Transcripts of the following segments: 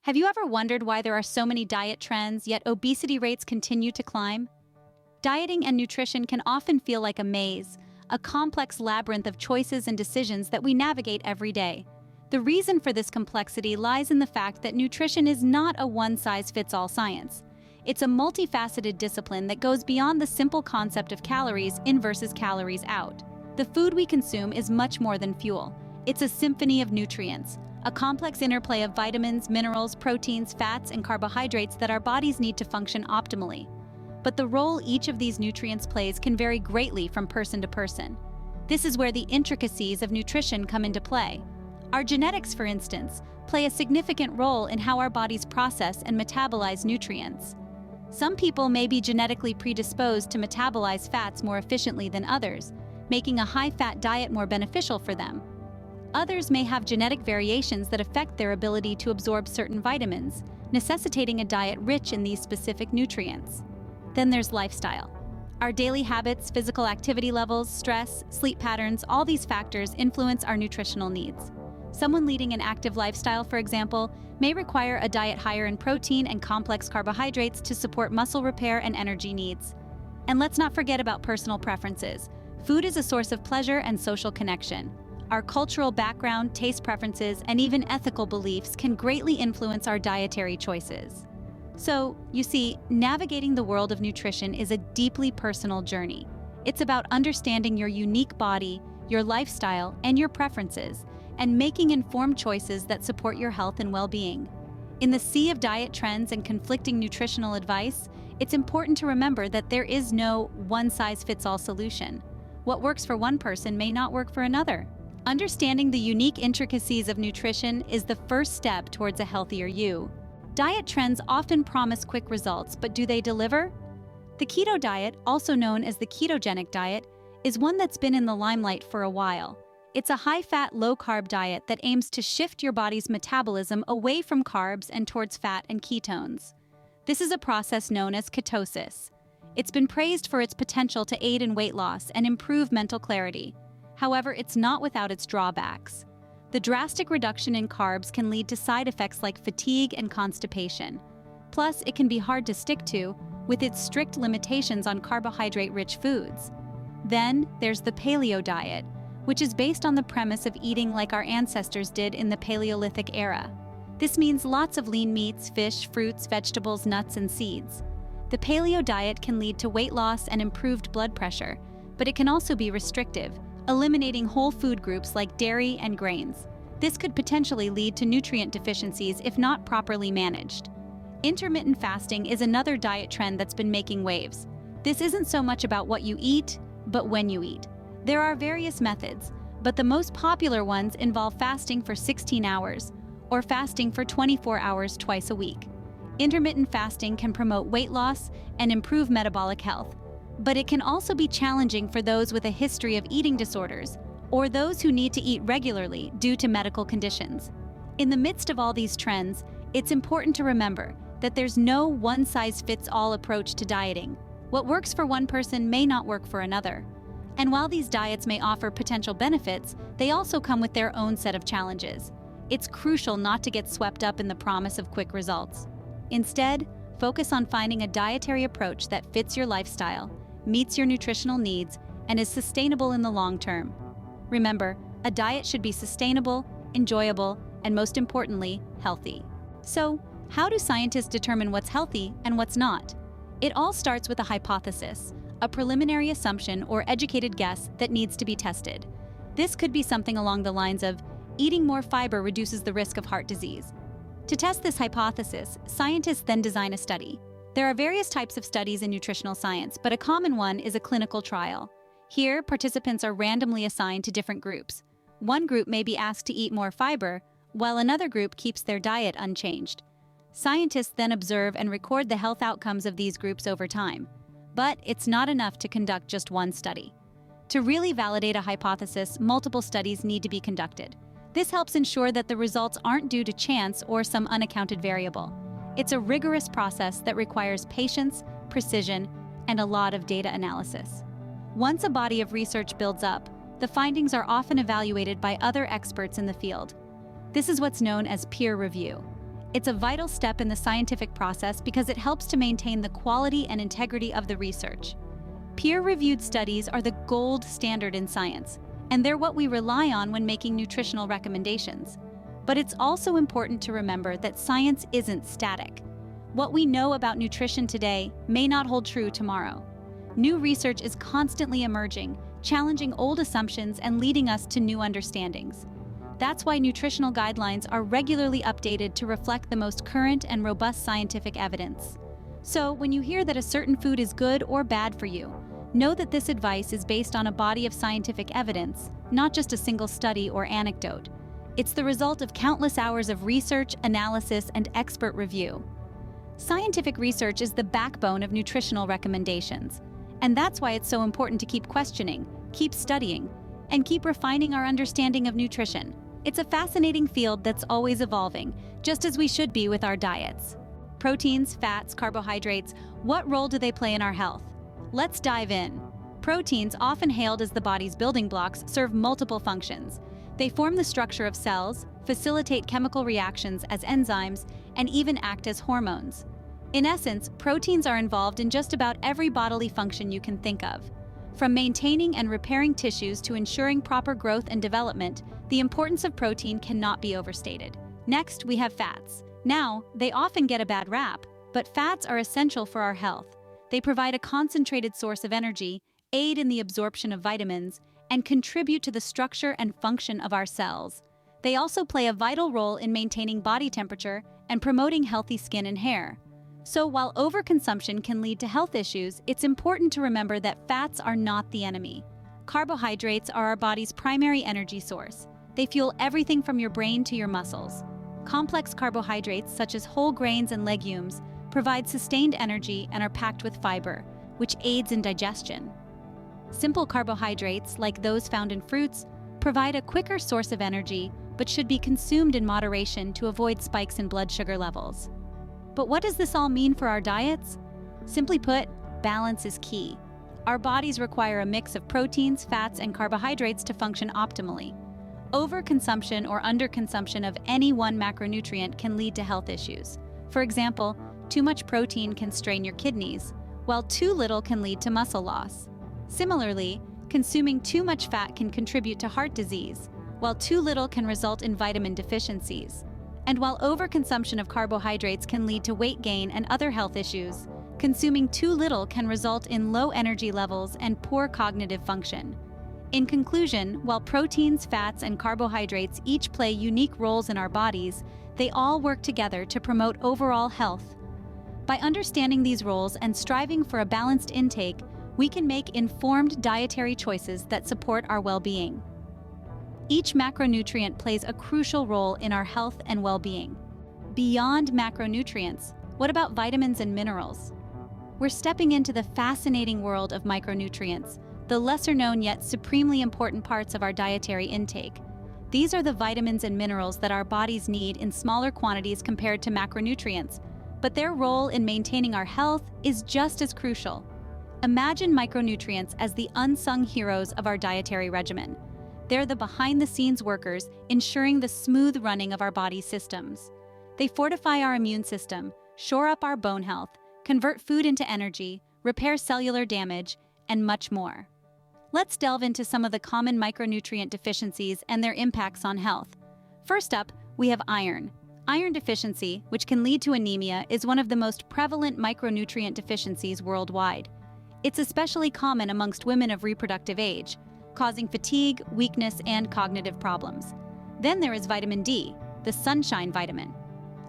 Have you ever wondered why there are so many diet trends, yet obesity rates continue to climb? Dieting and nutrition can often feel like a maze, a complex labyrinth of choices and decisions that we navigate every day. The reason for this complexity lies in the fact that nutrition is not a one-size-fits-all science. It's a multifaceted discipline that goes beyond the simple concept of calories in versus calories out. The food we consume is much more than fuel. It's a symphony of nutrients, a complex interplay of vitamins, minerals, proteins, fats, and carbohydrates that our bodies need to function optimally. But the role each of these nutrients plays can vary greatly from person to person. This is where the intricacies of nutrition come into play. Our genetics, for instance, play a significant role in how our bodies process and metabolize nutrients. Some people may be genetically predisposed to metabolize fats more efficiently than others, making a high-fat diet more beneficial for them. Others may have genetic variations that affect their ability to absorb certain vitamins, necessitating a diet rich in these specific nutrients. Then there's lifestyle. Our daily habits, physical activity levels, stress, sleep patterns, all these factors influence our nutritional needs. Someone leading an active lifestyle, for example, may require a diet higher in protein and complex carbohydrates to support muscle repair and energy needs. And let's not forget about personal preferences. Food is a source of pleasure and social connection. Our cultural background, taste preferences, and even ethical beliefs can greatly influence our dietary choices. So, you see, navigating the world of nutrition is a deeply personal journey. It's about understanding your unique body, your lifestyle, and your preferences, and making informed choices that support your health and well-being. In the sea of diet trends and conflicting nutritional advice, it's important to remember that there is no one-size-fits-all solution. What works for one person may not work for another. Understanding the unique intricacies of nutrition is the first step towards a healthier you. Diet trends often promise quick results, but do they deliver? The keto diet, also known as the ketogenic diet, is one that's been in the limelight for a while. It's a high-fat, low-carb diet that aims to shift your body's metabolism away from carbs and towards fat and ketones. This is a process known as ketosis. It's been praised for its potential to aid in weight loss and improve mental clarity. However, it's not without its drawbacks. The drastic reduction in carbs can lead to side effects like fatigue and constipation. Plus, it can be hard to stick to, with its strict limitations on carbohydrate-rich foods. Then, there's the paleo diet, which is based on the premise of eating like our ancestors did in the Paleolithic era. This means lots of lean meats, fish, fruits, vegetables, nuts, and seeds. The paleo diet can lead to weight loss and improved blood pressure, but it can also be restrictive, eliminating whole food groups like dairy and grains. This could potentially lead to nutrient deficiencies if not properly managed. Intermittent fasting is another diet trend that's been making waves. This isn't so much about what you eat, but when you eat. There are various methods, but the most popular ones involve fasting for 16 hours, or fasting for 24 hours twice a week. Intermittent fasting can promote weight loss and improve metabolic health, but it can also be challenging for those with a history of eating disorders or those who need to eat regularly due to medical conditions. In the midst of all these trends, it's important to remember that there's no one-size-fits-all approach to dieting. What works for one person may not work for another. And while these diets may offer potential benefits, they also come with their own set of challenges. It's crucial not to get swept up in the promise of quick results. Instead, focus on finding a dietary approach that fits your lifestyle, meets your nutritional needs, and is sustainable in the long term. Remember, a diet should be sustainable, enjoyable, and most importantly, healthy. So, how do scientists determine what's healthy and what's not? It all starts with a hypothesis, a preliminary assumption or educated guess that needs to be tested. This could be something along the lines of, eating more fiber reduces the risk of heart disease. To test this hypothesis, scientists then design a study. There are various types of studies in nutritional science, but a common one is a clinical trial. Here, participants are randomly assigned to different groups. One group may be asked to eat more fiber, while another group keeps their diet unchanged. Scientists then observe and record the health outcomes of these groups over time. But it's not enough to conduct just one study. To really validate a hypothesis, multiple studies need to be conducted. This helps ensure that the results aren't due to chance or some unaccounted variable. It's a rigorous process that requires patience, precision, and a lot of data analysis. Once a body of research builds up, the findings are often evaluated by other experts in the field. This is what's known as peer review. It's a vital step in the scientific process because it helps to maintain the quality and integrity of the research. Peer-reviewed studies are the gold standard in science, and they're what we rely on when making nutritional recommendations. But it's also important to remember that science isn't static. What we know about nutrition today may not hold true tomorrow. New research is constantly emerging, challenging old assumptions and leading us to new understandings. That's why nutritional guidelines are regularly updated to reflect the most current and robust scientific evidence. So, when you hear that a certain food is good or bad for you, know that this advice is based on a body of scientific evidence, not just a single study or anecdote. It's the result of countless hours of research, analysis, and expert review. Scientific research is the backbone of nutritional recommendations, and that's why it's so important to keep questioning, keep studying, and keep refining our understanding of nutrition. It's a fascinating field that's always evolving, just as we should be with our diets. Proteins, fats, carbohydrates, what role do they play in our health? Let's dive in. Proteins, often hailed as the body's building blocks, serve multiple functions. They form the structure of cells, facilitate chemical reactions as enzymes, and even act as hormones. In essence, proteins are involved in just about every bodily function you can think of. From maintaining and repairing tissues to ensuring proper growth and development, the importance of protein cannot be overstated. Next, we have fats. Now, they often get a bad rap, but fats are essential for our health. They provide a concentrated source of energy, aid in the absorption of vitamins, and contribute to the structure and function of our cells. They also play a vital role in maintaining body temperature and promoting healthy skin and hair. So while overconsumption can lead to health issues, it's important to remember that fats are not the enemy. Carbohydrates are our body's primary energy source. They fuel everything from your brain to your muscles. Complex carbohydrates, such as whole grains and legumes, provide sustained energy and are packed with fiber, which aids in digestion. Simple carbohydrates, like those found in fruits, provide a quicker source of energy, but should be consumed in moderation to avoid spikes in blood sugar levels. But what does this all mean for our diets? Simply put, balance is key. Our bodies require a mix of proteins, fats, and carbohydrates to function optimally. Overconsumption or underconsumption of any one macronutrient can lead to health issues. For example, too much protein can strain your kidneys, while too little can lead to muscle loss. Similarly, consuming too much fat can contribute to heart disease, while too little can result in vitamin deficiencies. And while overconsumption of carbohydrates can lead to weight gain and other health issues, consuming too little can result in low energy levels and poor cognitive function. In conclusion, while proteins, fats, and carbohydrates each play unique roles in our bodies, they all work together to promote overall health. By understanding these roles and striving for a balanced intake, we can make informed dietary choices that support our well-being. Each macronutrient plays a crucial role in our health and well-being. Beyond macronutrients, what about vitamins and minerals? We're stepping into the fascinating world of micronutrients, the lesser-known yet supremely important parts of our dietary intake. These are the vitamins and minerals that our bodies need in smaller quantities compared to macronutrients, but their role in maintaining our health is just as crucial. Imagine micronutrients as the unsung heroes of our dietary regimen. They're the behind-the-scenes workers ensuring the smooth running of our body's systems. They fortify our immune system, shore up our bone health, convert food into energy, repair cellular damage, and much more. Let's delve into some of the common micronutrient deficiencies and their impacts on health. First up, we have iron. Iron deficiency, which can lead to anemia, is one of the most prevalent micronutrient deficiencies worldwide. It's especially common amongst women of reproductive age, causing fatigue, weakness, and cognitive problems. Then there is vitamin D, the sunshine vitamin.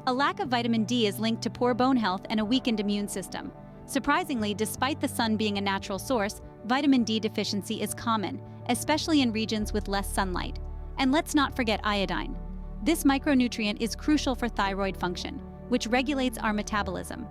A lack of vitamin D is linked to poor bone health and a weakened immune system. Surprisingly, despite the sun being a natural source, vitamin D deficiency is common, especially in regions with less sunlight. And let's not forget iodine. This micronutrient is crucial for thyroid function, which regulates our metabolism.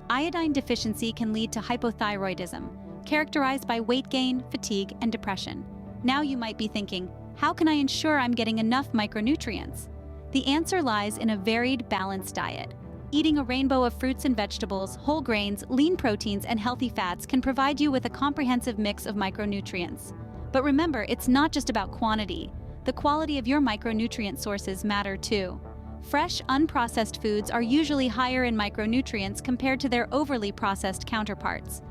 Iodine deficiency can lead to hypothyroidism, characterized by weight gain, fatigue, and depression. Now you might be thinking, how can I ensure I'm getting enough micronutrients? The answer lies in a varied, balanced diet. Eating a rainbow of fruits and vegetables, whole grains, lean proteins, and healthy fats can provide you with a comprehensive mix of micronutrients. But remember, it's not just about quantity. The quality of your micronutrient sources matter too. Fresh, unprocessed foods are usually higher in micronutrients compared to their overly processed counterparts.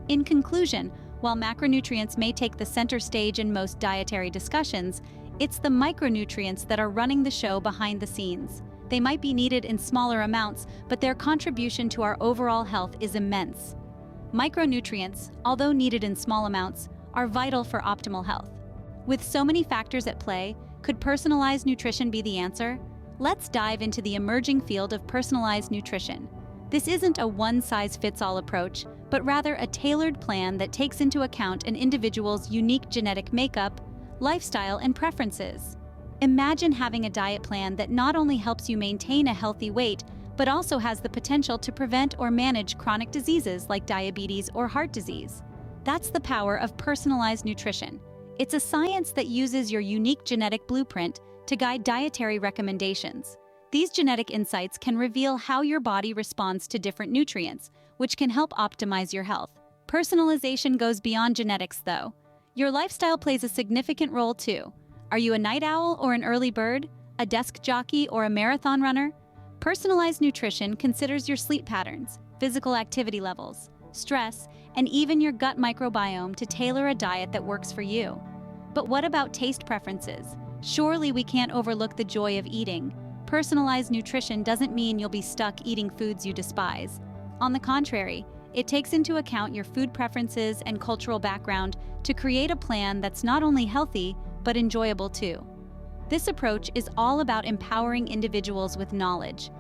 In conclusion, while macronutrients may take the center stage in most dietary discussions, it's the micronutrients that are running the show behind the scenes. They might be needed in smaller amounts, but their contribution to our overall health is immense. Micronutrients, although needed in small amounts, are vital for optimal health. With so many factors at play, could personalized nutrition be the answer? Let's dive into the emerging field of personalized nutrition. This isn't a one-size-fits-all approach, but rather a tailored plan that takes into account an individual's unique genetic makeup, lifestyle, and preferences. Imagine having a diet plan that not only helps you maintain a healthy weight, but also has the potential to prevent or manage chronic diseases like diabetes or heart disease. That's the power of personalized nutrition. It's a science that uses your unique genetic blueprint to guide dietary recommendations. These genetic insights can reveal how your body responds to different nutrients, which can help optimize your health. Personalization goes beyond genetics, though. Your lifestyle plays a significant role too. Are you a night owl or an early bird? A desk jockey or a marathon runner? Personalized nutrition considers your sleep patterns, physical activity levels, stress, and even your gut microbiome to tailor a diet that works for you. But what about taste preferences? Surely we can't overlook the joy of eating. Personalized nutrition doesn't mean you'll be stuck eating foods you despise. On the contrary, it takes into account your food preferences and cultural background to create a plan that's not only healthy, but enjoyable too. This approach is all about empowering individuals with knowledge.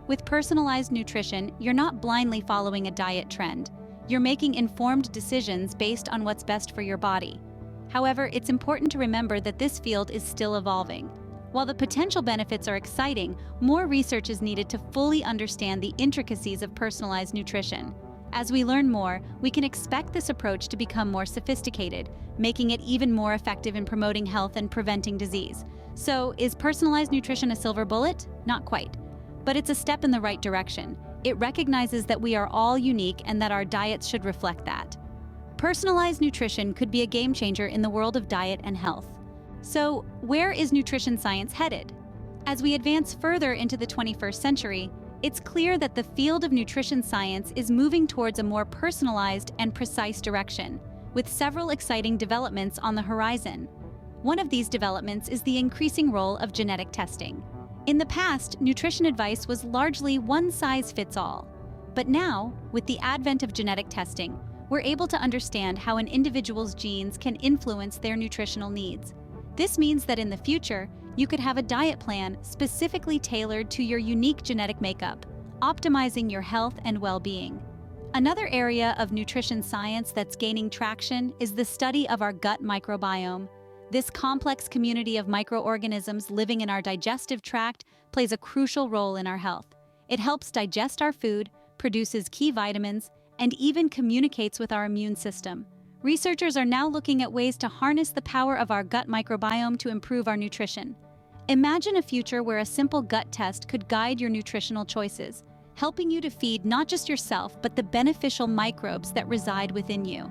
With personalized nutrition, you're not blindly following a diet trend. You're making informed decisions based on what's best for your body. However, it's important to remember that this field is still evolving. While the potential benefits are exciting, more research is needed to fully understand the intricacies of personalized nutrition. As we learn more, we can expect this approach to become more sophisticated, making it even more effective in promoting health and preventing disease. So, is personalized nutrition a silver bullet? Not quite. But it's a step in the right direction. It recognizes that we are all unique and that our diets should reflect that. Personalized nutrition could be a game changer in the world of diet and health. So, where is nutrition science headed? As we advance further into the 21st century, it's clear that the field of nutrition science is moving towards a more personalized and precise direction, with several exciting developments on the horizon. One of these developments is the increasing role of genetic testing. In the past, nutrition advice was largely one-size-fits-all. But now, with the advent of genetic testing, we're able to understand how an individual's genes can influence their nutritional needs. This means that in the future, you could have a diet plan specifically tailored to your unique genetic makeup, optimizing your health and well-being. Another area of nutrition science that's gaining traction is the study of our gut microbiome. This complex community of microorganisms living in our digestive tract plays a crucial role in our health. It helps digest our food, produces key vitamins, and even communicates with our immune system. Researchers are now looking at ways to harness the power of our gut microbiome to improve our nutrition. Imagine a future where a simple gut test could guide your nutritional choices, helping you to feed not just yourself, but the beneficial microbes that reside within you.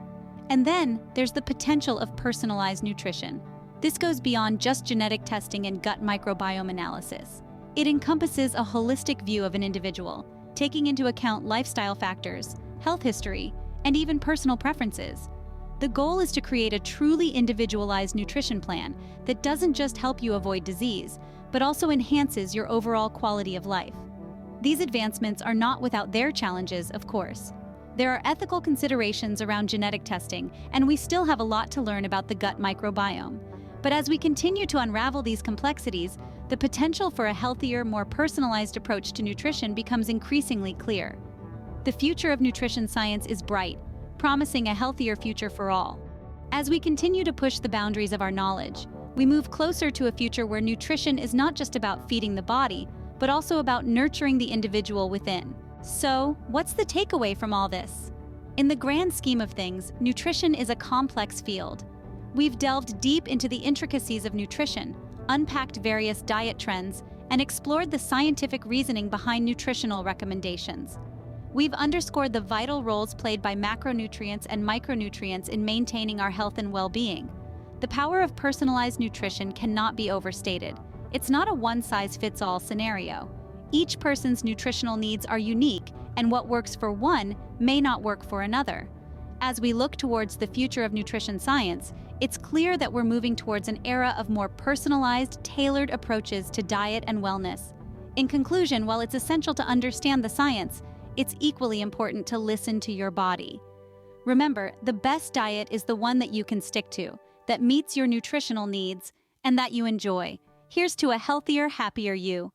And then there's the potential of personalized nutrition. This goes beyond just genetic testing and gut microbiome analysis. It encompasses a holistic view of an individual, taking into account lifestyle factors, health history, and even personal preferences. The goal is to create a truly individualized nutrition plan that doesn't just help you avoid disease, but also enhances your overall quality of life. These advancements are not without their challenges, of course. There are ethical considerations around genetic testing, and we still have a lot to learn about the gut microbiome. But as we continue to unravel these complexities, the potential for a healthier, more personalized approach to nutrition becomes increasingly clear. The future of nutrition science is bright, promising a healthier future for all. As we continue to push the boundaries of our knowledge, we move closer to a future where nutrition is not just about feeding the body, but also about nurturing the individual within. So, what's the takeaway from all this? In the grand scheme of things, nutrition is a complex field. We've delved deep into the intricacies of nutrition, unpacked various diet trends, and explored the scientific reasoning behind nutritional recommendations. We've underscored the vital roles played by macronutrients and micronutrients in maintaining our health and well-being. The power of personalized nutrition cannot be overstated. It's not a one-size-fits-all scenario. Each person's nutritional needs are unique, and what works for one may not work for another. As we look towards the future of nutrition science, it's clear that we're moving towards an era of more personalized, tailored approaches to diet and wellness. In conclusion, while it's essential to understand the science, it's equally important to listen to your body. Remember, the best diet is the one that you can stick to, that meets your nutritional needs, and that you enjoy. Here's to a healthier, happier you.